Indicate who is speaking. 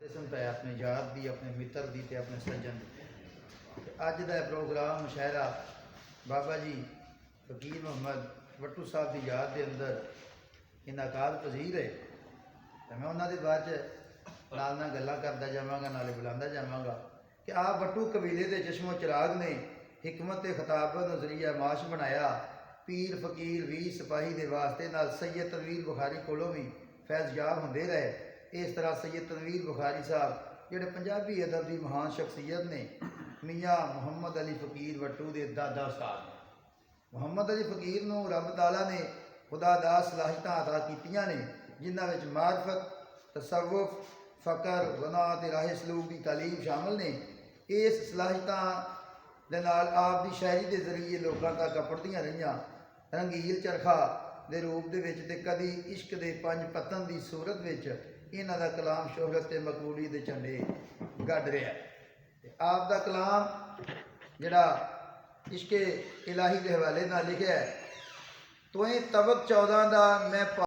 Speaker 1: किस्म है अपने यार की, अपने मित्र की, अपने सज्जन की। अज का प्रोग्राम मुशायरा बाबा जी फकीर मुहम्मद वट्टू साहब की याद के अंदर इनाकाद पजीर है। तो मैं उन्होंने बारे नाल गल्लां करता जावांगा, नाले बुलांदा जावांगा कि आप वट्टू कबीले के चश्मो चिराग ने हिकमत खिताब नजरिया माश बनाया। पीर फकीर वीर सिपाही के वास्ते नाल सैयद तनवीर बुखारी कोलों भी फैज़याब होंदे रहे। इस तरह सैयद तनवीर बुखारी साहब जोड़े पंजाबी अदब की महान शख्सियत ने मियाँ मुहम्मद अली फकीर वट्टू के दादा उस्ताद ने। मुहम्मद अली फकीर नूं रब ताला ने खुदा दा सलाहियत अता कीतियां ने, जिन्हां विच मारफत, तसव्वुफ, फ़कर, गुनाह ते राह सलूक की तालीम शामिल ने। इस सलाहियत दे नाल आप दी शायरी के जरिए लोगों तक अपड़दियां रहियां। रंगील चरखा के रूप दे विच ते कदी इश्क के 5 पत्तन की सूरत विच इन्हां दा कलाम शोहरत ते मकबूली दे झंडे गढ़ रहा है। आप दा कलाम जिहड़ा इश्के इलाही के हवाले नाल लिखिया है, तुएं तबक 14 दा मैं